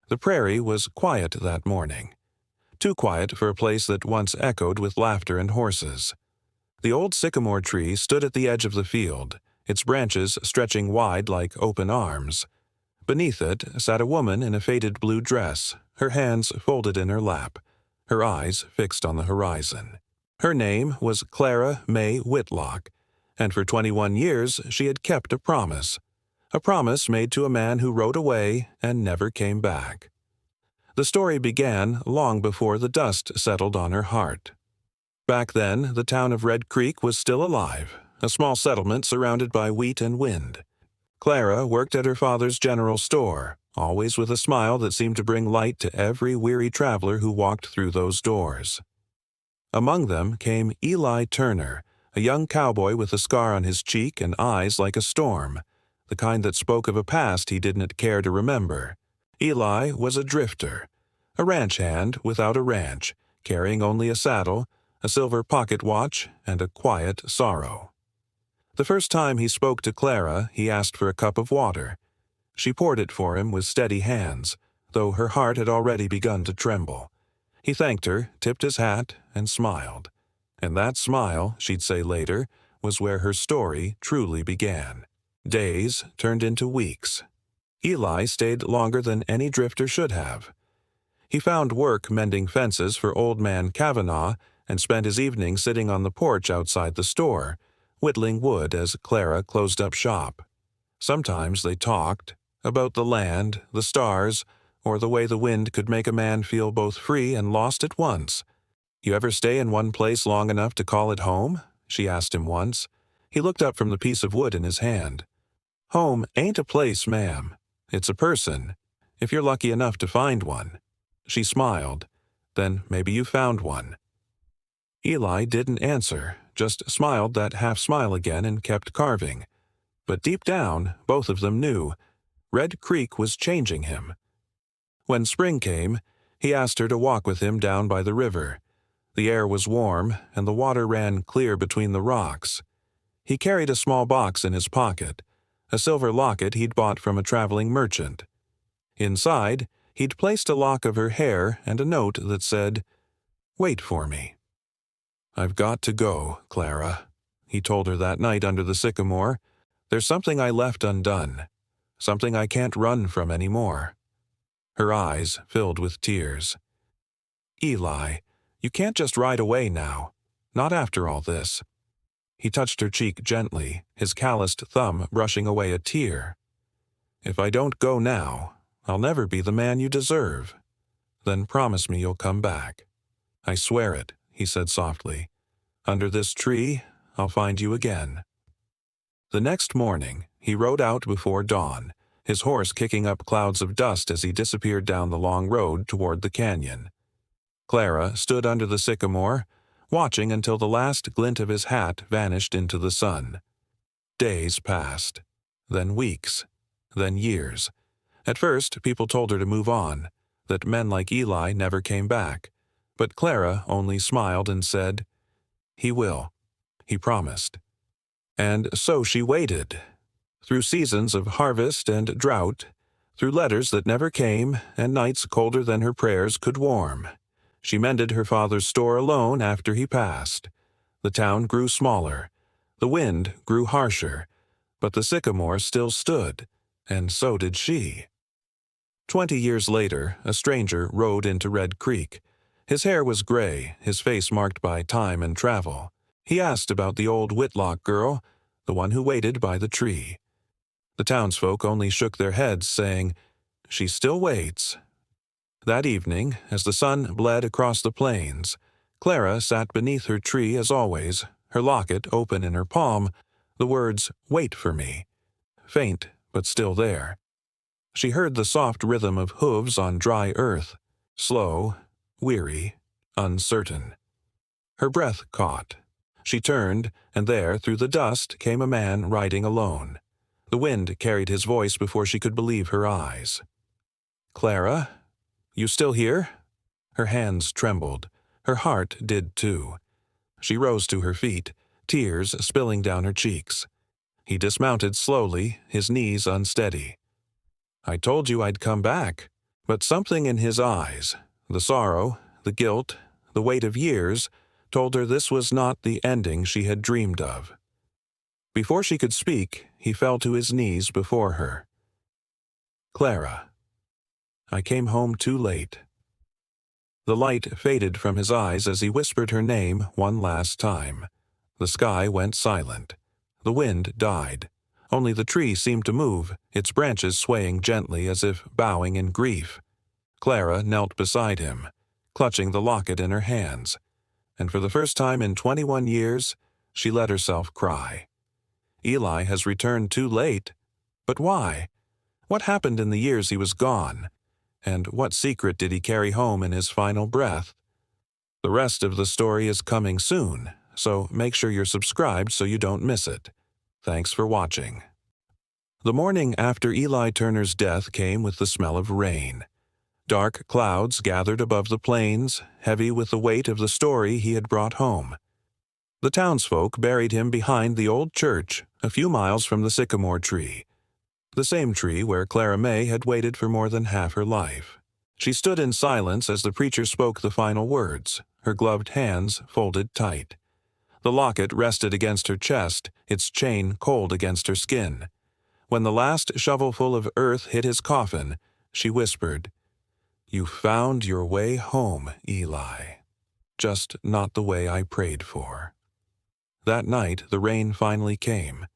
The prairie was quiet that morning, too quiet for a place that once echoed with laughter and horses. The old sycamore tree stood at the edge of the field, its branches stretching wide like open arms. Beneath it sat a woman in a faded blue dress, her hands folded in her lap, her eyes fixed on the horizon. Her name was Clara May Whitlock, and for 21 years she had kept a promise made to a man who rode away and never came back. The story began long before the dust settled on her heart. Back then, the town of Red Creek was still alive, a small settlement surrounded by wheat and wind. Clara worked at her father's general store, always with a smile that seemed to bring light to every weary traveler who walked through those doors. Among them came Eli Turner, a young cowboy with a scar on his cheek and eyes like a storm, the kind that spoke of a past he didn't care to remember. Eli was a drifter, a ranch hand without a ranch, carrying only a saddle, a silver pocket watch, and a quiet sorrow. The first time he spoke to Clara, he asked for a cup of water. She poured it for him with steady hands, though her heart had already begun to tremble. He thanked her, tipped his hat, and smiled. And that smile, she'd say later, was where her story truly began. Days turned into weeks. Eli stayed longer than any drifter should have. He found work mending fences for old man Kavanaugh and spent his evenings sitting on the porch outside the store, whittling wood as Clara closed up shop. Sometimes they talked about the land, the stars, or the way the wind could make a man feel both free and lost at once. "You ever stay in one place long enough to call it home?" she asked him once. He looked up from the piece of wood in his hand. "Home ain't a place, ma'am. It's a person, if you're lucky enough to find one." She smiled. "Then maybe you found one." Eli didn't answer, just smiled that half-smile again and kept carving. But deep down, both of them knew Red Creek was changing him. When spring came, he asked her to walk with him down by the river. The air was warm, and the water ran clear between the rocks. He carried a small box in his pocket, a silver locket he'd bought from a traveling merchant. Inside, he'd placed a lock of her hair and a note that said, "Wait for me." "I've got to go, Clara," he told her that night under the sycamore. "There's something I left undone, something I can't run from anymore." Her eyes filled with tears. "Eli, you can't just ride away now, not after all this." He touched her cheek gently, his calloused thumb brushing away a tear. "If I don't go now, I'll never be the man you deserve. Then promise me you'll come back." "I swear it," he said softly. "Under this tree, I'll find you again." The next morning, he rode out before dawn, his horse kicking up clouds of dust as he disappeared down the long road toward the canyon. Clara stood under the sycamore, watching until the last glint of his hat vanished into the sun. Days passed, then weeks, then years. At first, people told her to move on, that men like Eli never came back, but Clara only smiled and said, "He will. He promised." And so she waited, through seasons of harvest and drought, through letters that never came and nights colder than her prayers could warm. She mended her father's store alone after he passed. The town grew smaller. The wind grew harsher. But the sycamore still stood, and so did she. 20 years later, a stranger rode into Red Creek. His hair was gray, his face marked by time and travel. He asked about the old Whitlock girl, the one who waited by the tree. The townsfolk only shook their heads, saying, "She still waits." That evening, as the sun bled across the plains, Clara sat beneath her tree as always, her locket open in her palm, the words, "Wait for me," faint but still there. She heard the soft rhythm of hooves on dry earth, slow, weary, uncertain. Her breath caught. She turned, and there, through the dust, came a man riding alone. The wind carried his voice before she could believe her eyes. "Clara? You still here?" Her hands trembled. Her heart did too. She rose to her feet, tears spilling down her cheeks. He dismounted slowly, his knees unsteady. "I told you I'd come back. But something in his eyes, the sorrow, the guilt, the weight of years, told her this was not the ending she had dreamed of. Before she could speak, he fell to his knees before her. "Clara, I came home too late." The light faded from his eyes as he whispered her name one last time. The sky went silent. The wind died. Only the tree seemed to move, its branches swaying gently as if bowing in grief. Clara knelt beside him, clutching the locket in her hands, and for the first time in 21 years, she let herself cry. Eli has returned too late. But why? What happened in the years he was gone? And what secret did he carry home in his final breath? The rest of the story is coming soon, so make sure you're subscribed so you don't miss it. Thanks for watching. The morning after Eli Turner's death came with the smell of rain. Dark clouds gathered above the plains, heavy with the weight of the story he had brought home. The townsfolk buried him behind the old church, a few miles from the sycamore tree, the same tree where Clara May had waited for more than half her life. She stood in silence as the preacher spoke the final words, her gloved hands folded tight. The locket rested against her chest, its chain cold against her skin. When the last shovelful of earth hit his coffin, she whispered, "You found your way home, Eli. Just not the way I prayed for." That night, the rain finally came.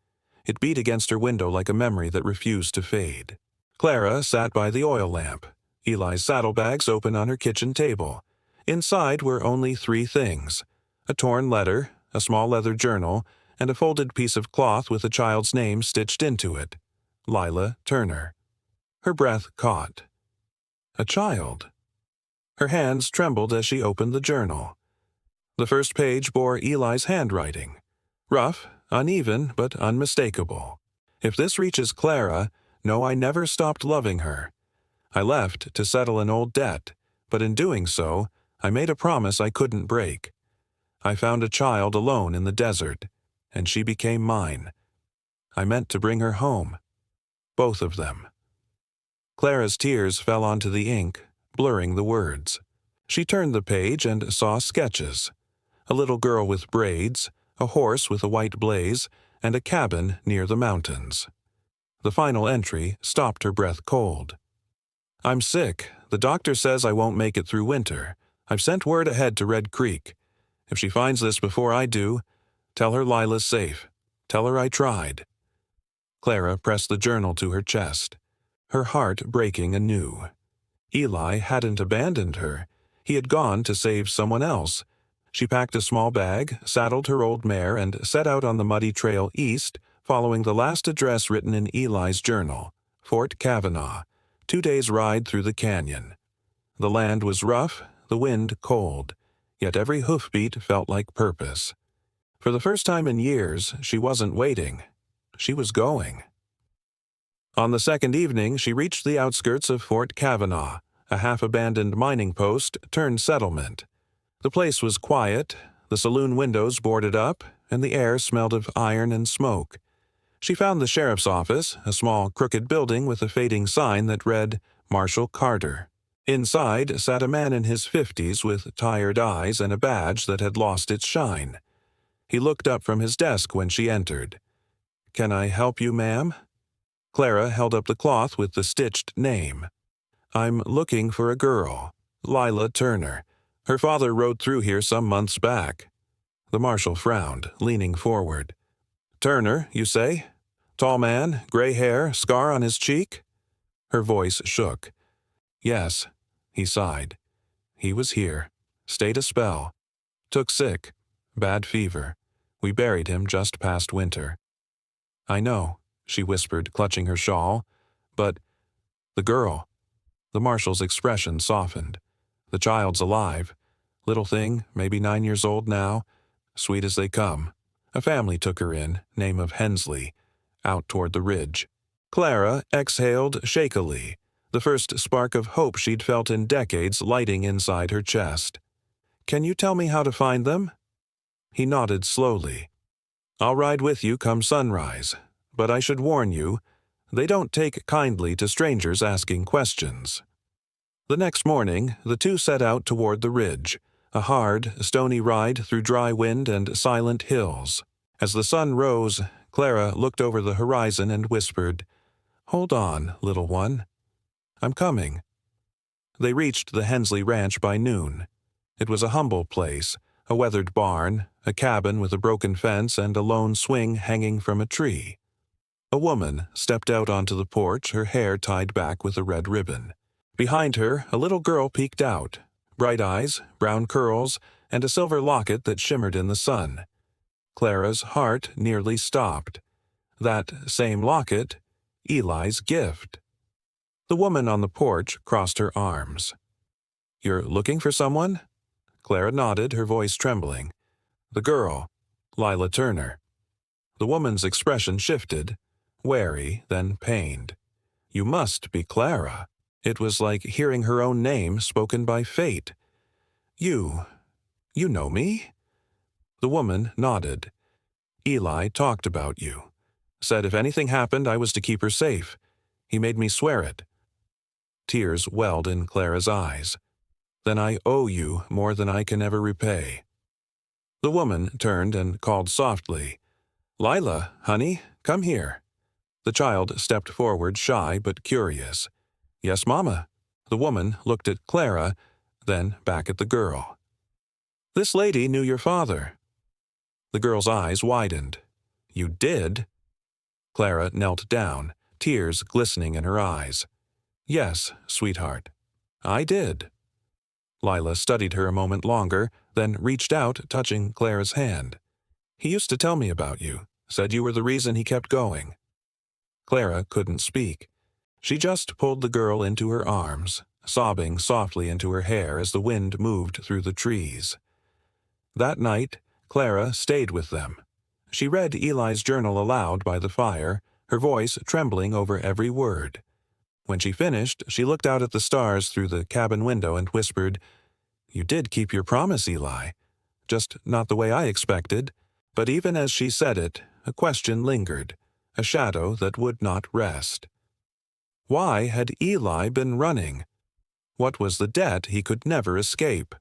It beat against her window like a memory that refused to fade. Clara sat by the oil lamp, Eli's saddlebags open on her kitchen table. Inside were only 3 things: a torn letter, a small leather journal, and a folded piece of cloth with a child's name stitched into it, Lila Turner. Her breath caught. A child. Her hands trembled as she opened the journal. The first page bore Eli's handwriting. Rough, uneven, but unmistakable. "If this reaches Clara, know I never stopped loving her. I left to settle an old debt, but in doing so, I made a promise I couldn't break. I found a child alone in the desert, and she became mine. I meant to bring her home. Both of them." Clara's tears fell onto the ink, blurring the words. She turned the page and saw sketches. A little girl with braids, a horse with a white blaze, and a cabin near the mountains. The final entry stopped her breath cold. "I'm sick. The doctor says I won't make it through winter. I've sent word ahead to Red Creek. If she finds this before I do, tell her Lila's safe. Tell her I tried." Clara pressed the journal to her chest, her heart breaking anew. Eli hadn't abandoned her. He had gone to save someone else. She packed a small bag, saddled her old mare, and set out on the muddy trail east, following the last address written in Eli's journal, Fort Kavanaugh, 2 days' ride through the canyon. The land was rough, the wind cold, yet every hoofbeat felt like purpose. For the first time in years, she wasn't waiting. She was going. On the second evening, she reached the outskirts of Fort Kavanaugh, a half-abandoned mining post turned settlement. The place was quiet, the saloon windows boarded up, and the air smelled of iron and smoke. She found the sheriff's office, a small, crooked building with a fading sign that read, "Marshal Carter." Inside sat a man in his 50s with tired eyes and a badge that had lost its shine. He looked up from his desk when she entered. "Can I help you, ma'am?" Clara held up the cloth with the stitched name. "I'm looking for a girl, Lila Turner. Her father rode through here some months back." The marshal frowned, leaning forward. "Turner, you say? Tall man, gray hair, scar on his cheek?" Her voice shook. "Yes," he sighed. "He was here. Stayed a spell. Took sick. Bad fever. We buried him just past winter." "I know," she whispered, clutching her shawl. "But the girl." The marshal's expression softened. "The child's alive. Little thing, maybe 9 years old now. Sweet as they come. A family took her in, name of Hensley, out toward the ridge." Clara exhaled shakily, the first spark of hope she'd felt in decades lighting inside her chest. "Can you tell me how to find them?" He nodded slowly. "I'll ride with you come sunrise, but I should warn you, they don't take kindly to strangers asking questions." The next morning, the two set out toward the ridge, a hard, stony ride through dry wind and silent hills. As the sun rose, Clara looked over the horizon and whispered, "Hold on, little one. I'm coming." They reached the Hensley Ranch by noon. It was a humble place, a weathered barn, a cabin with a broken fence and a lone swing hanging from a tree. A woman stepped out onto the porch, her hair tied back with a red ribbon. Behind her, a little girl peeked out, bright eyes, brown curls, and a silver locket that shimmered in the sun. Clara's heart nearly stopped. That same locket, Eli's gift. The woman on the porch crossed her arms. "You're looking for someone?" Clara nodded, her voice trembling. "The girl, Lila Turner." The woman's expression shifted, wary, then pained. "You must be Clara." It was like hearing her own name spoken by fate. You know me?" The woman nodded. "Eli talked about you. Said if anything happened, I was to keep her safe. He made me swear it." Tears welled in Clara's eyes. "Then I owe you more than I can ever repay." The woman turned and called softly, "Lila, honey, come here." The child stepped forward, shy but curious. "Yes, Mama." The woman looked at Clara, then back at the girl. "This lady knew your father." The girl's eyes widened. "You did?" Clara knelt down, tears glistening in her eyes. "Yes, sweetheart, I did." Lila studied her a moment longer, then reached out, touching Clara's hand. "He used to tell me about you, said you were the reason he kept going." Clara couldn't speak. She just pulled the girl into her arms, sobbing softly into her hair as the wind moved through the trees. That night, Clara stayed with them. She read Eli's journal aloud by the fire, her voice trembling over every word. When she finished, she looked out at the stars through the cabin window and whispered, "You did keep your promise, Eli. Just not the way I expected." But even as she said it, a question lingered, a shadow that would not rest. Why had Eli been running? What was the debt he could never escape?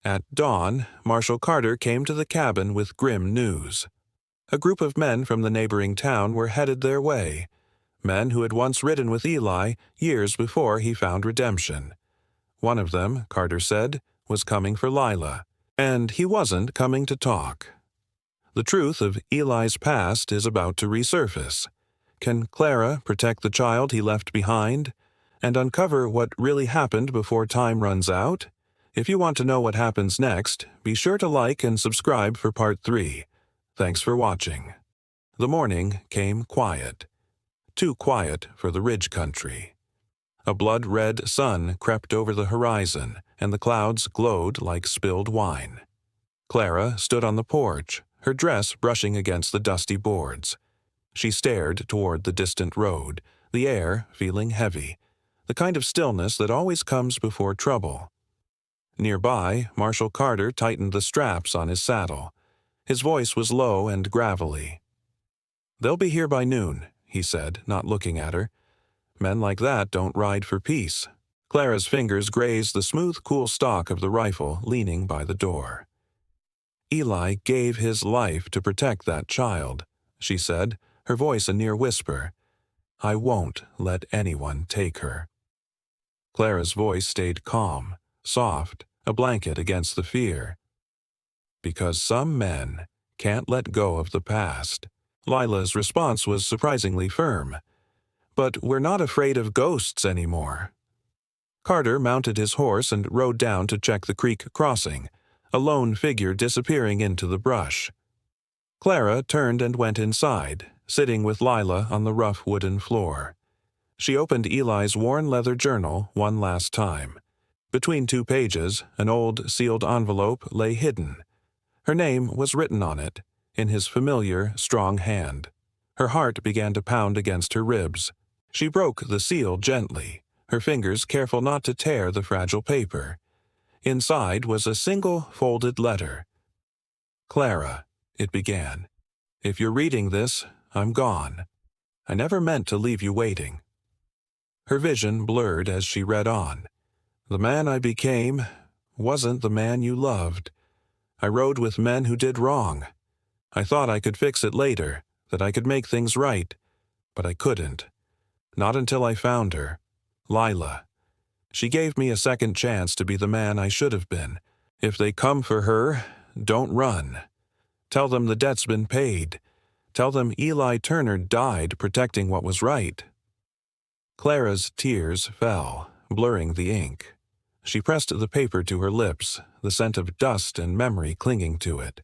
At dawn, Marshal Carter came to the cabin with grim news. A group of men from the neighboring town were headed their way, men who had once ridden with Eli years before he found redemption. One of them, Carter said, was coming for Lila, and he wasn't coming to talk. The truth of Eli's past is about to resurface. Can Clara protect the child he left behind, and uncover what really happened before time runs out? If you want to know what happens next, be sure to like and subscribe for Part 3. Thanks for watching. The morning came quiet. Too quiet for the ridge country. A blood-red sun crept over the horizon, and the clouds glowed like spilled wine. Clara stood on the porch, her dress brushing against the dusty boards. She stared toward the distant road, the air feeling heavy, the kind of stillness that always comes before trouble. Nearby, Marshal Carter tightened the straps on his saddle. His voice was low and gravelly. "They'll be here by noon," he said, not looking at her. "Men like that don't ride for peace." Clara's fingers grazed the smooth, cool stock of the rifle leaning by the door. "Eli gave his life to protect that child," she said, her voice a near whisper. "I won't let anyone take her." Clara's voice stayed calm, soft, a blanket against the fear. "Because some men can't let go of the past." Lila's response was surprisingly firm. "But we're not afraid of ghosts anymore." Carter mounted his horse and rode down to check the creek crossing, a lone figure disappearing into the brush. Clara turned and went inside, sitting with Lila on the rough wooden floor. She opened Eli's worn leather journal one last time. Between 2 pages, an old sealed envelope lay hidden. Her name was written on it, in his familiar, strong hand. Her heart began to pound against her ribs. She broke the seal gently, her fingers careful not to tear the fragile paper. Inside was a single folded letter. "Clara," it began, "if you're reading this, I'm gone. I never meant to leave you waiting." Her vision blurred as she read on. The man I became wasn't the man you loved. I rode with men who did wrong. I thought I could fix it later, that I could make things right, but I couldn't. Not until I found her, Lila. She gave me a second chance to be the man I should have been. If they come for her, don't run. Tell them the debt's been paid. Tell them Eli Turner died protecting what was right." Clara's tears fell, blurring the ink. She pressed the paper to her lips, the scent of dust and memory clinging to it.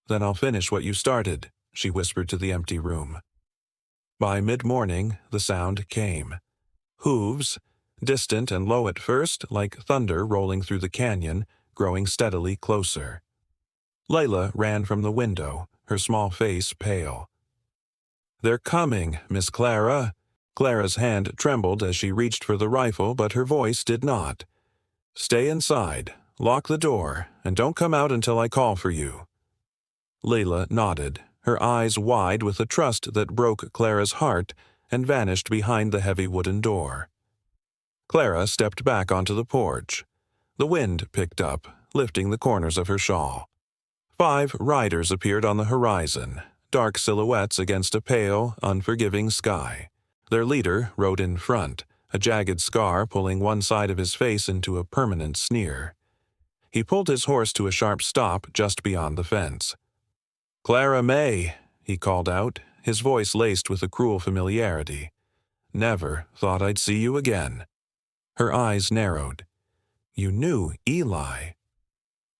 "Then I'll finish what you started," she whispered to the empty room. By mid-morning, the sound came. Hooves, distant and low at first, like thunder rolling through the canyon, growing steadily closer. Layla ran from the window, her small face pale. "They're coming, Miss Clara." Clara's hand trembled as she reached for the rifle, but her voice did not. "Stay inside, lock the door, and don't come out until I call for you." Layla nodded, her eyes wide with a trust that broke Clara's heart and vanished behind the heavy wooden door. Clara stepped back onto the porch. The wind picked up, lifting the corners of her shawl. 5 riders appeared on the horizon, dark silhouettes against a pale, unforgiving sky. Their leader rode in front, a jagged scar pulling one side of his face into a permanent sneer. He pulled his horse to a sharp stop just beyond the fence. "Clara May," he called out, his voice laced with a cruel familiarity. "Never thought I'd see you again." Her eyes narrowed. "You knew Eli."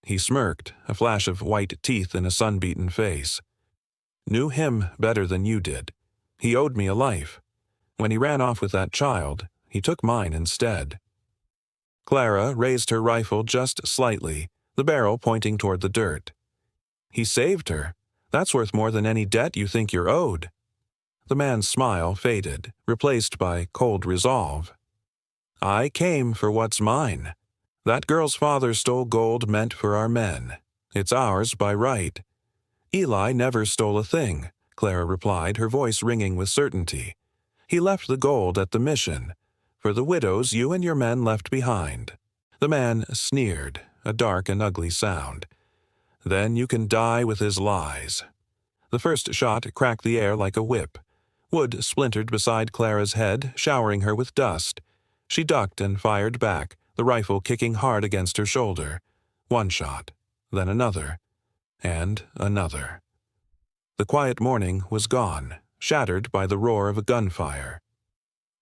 He smirked, a flash of white teeth in a sun-beaten face. "Knew him better than you did. He owed me a life. When he ran off with that child, he took mine instead." Clara raised her rifle just slightly, the barrel pointing toward the dirt. "He saved her. That's worth more than any debt you think you're owed." The man's smile faded, replaced by cold resolve. "I came for what's mine. That girl's father stole gold meant for our men. It's ours by right." "Eli never stole a thing," Clara replied, her voice ringing with certainty. "He left the gold at the mission, for the widows you and your men left behind." The man sneered, a dark and ugly sound. "Then you can die with his lies." The first shot cracked the air like a whip. Wood splintered beside Clara's head, showering her with dust. She ducked and fired back, the rifle kicking hard against her shoulder. One shot, then another, and another. The quiet morning was gone, shattered by the roar of a gunfire.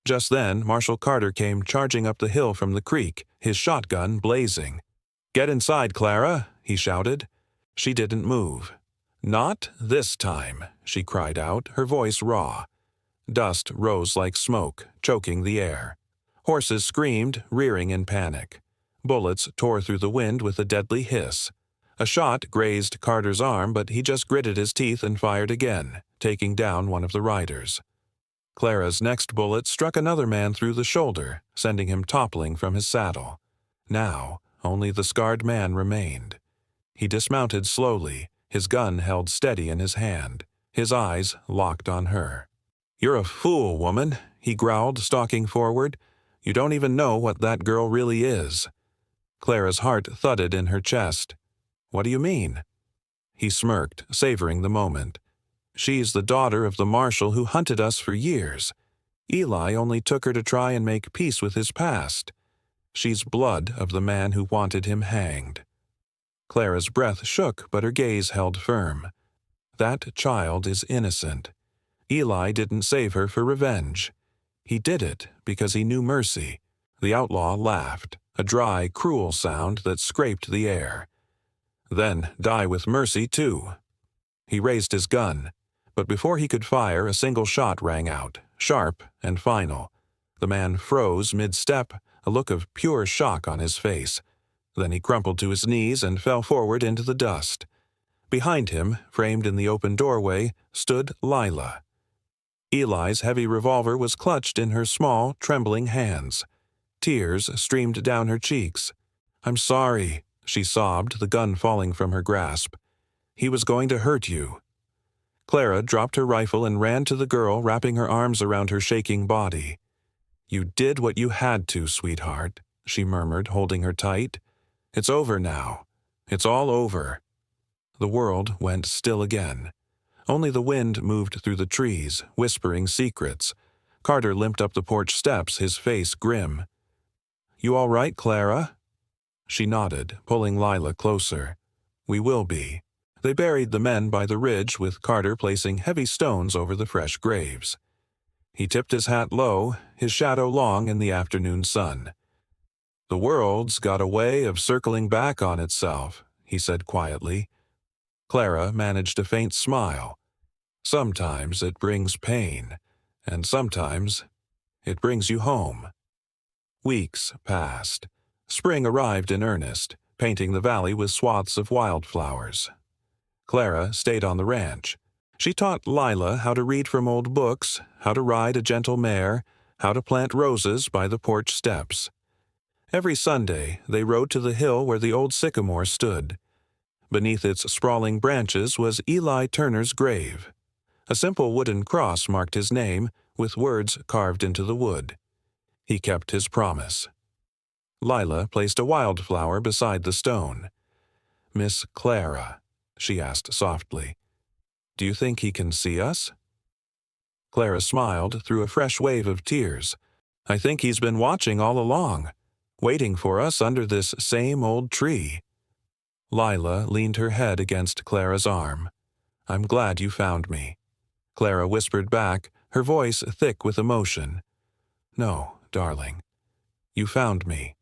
Just then, Marshal Carter came charging up the hill from the creek, his shotgun blazing. "Get inside, Clara," he shouted. She didn't move. "Not this time," she cried out, her voice raw. Dust rose like smoke, choking the air. Horses screamed, rearing in panic. Bullets tore through the wind with a deadly hiss. A shot grazed Carter's arm, but he just gritted his teeth and fired again, taking down one of the riders. Clara's next bullet struck another man through the shoulder, sending him toppling from his saddle. Now, only the scarred man remained. He dismounted slowly, his gun held steady in his hand, his eyes locked on her. "You're a fool, woman," he growled, stalking forward. "You don't even know what that girl really is." Clara's heart thudded in her chest. "What do you mean?" He smirked, savoring the moment. "She's the daughter of the marshal who hunted us for years. Eli only took her to try and make peace with his past. She's blood of the man who wanted him hanged." Clara's breath shook, but her gaze held firm. "That child is innocent. Eli didn't save her for revenge. He did it because he knew mercy." The outlaw laughed, a dry, cruel sound that scraped the air. "Then die with mercy, too." He raised his gun, but before he could fire, a single shot rang out, sharp and final. The man froze mid-step, a look of pure shock on his face. Then he crumpled to his knees and fell forward into the dust. Behind him, framed in the open doorway, stood Lila. Eli's heavy revolver was clutched in her small, trembling hands. Tears streamed down her cheeks. "I'm sorry," she sobbed, the gun falling from her grasp. "He was going to hurt you." Clara dropped her rifle and ran to the girl, wrapping her arms around her shaking body. "You did what you had to, sweetheart. she murmured, holding her tight. "It's over now. It's all over." The world went still again. Only the wind moved through the trees, whispering secrets. Carter limped up the porch steps, his face grim. "You all right, Clara?" She nodded, pulling Lila closer. "We will be." They buried the men by the ridge, with Carter placing heavy stones over the fresh graves. He tipped his hat low, his shadow long in the afternoon sun. "The world's got a way of circling back on itself," he said quietly. Clara managed a faint smile. "Sometimes it brings pain, and sometimes it brings you home." Weeks passed. Spring arrived in earnest, painting the valley with swaths of wildflowers. Clara stayed on the ranch. She taught Lila how to read from old books, how to ride a gentle mare, how to plant roses by the porch steps. Every Sunday, they rode to the hill where the old sycamore stood. Beneath its sprawling branches was Eli Turner's grave. A simple wooden cross marked his name, with words carved into the wood. He kept his promise. Lila placed a wildflower beside the stone. "Miss Clara," she asked softly, "do you think he can see us?" Clara smiled through a fresh wave of tears. "I think he's been watching all along, waiting for us under this same old tree." Lila leaned her head against Clara's arm. "I'm glad you found me." Clara whispered back, her voice thick with emotion. "No, darling. You found me."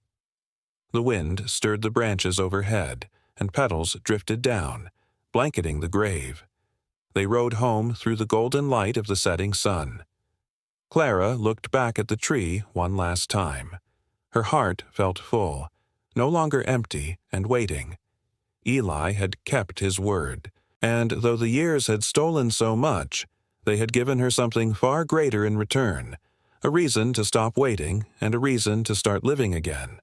The wind stirred the branches overhead, and petals drifted down, blanketing the grave. They rode home through the golden light of the setting sun. Clara looked back at the tree one last time. Her heart felt full, no longer empty and waiting. Eli had kept his word, and though the years had stolen so much, they had given her something far greater in return, a reason to stop waiting and a reason to start living again.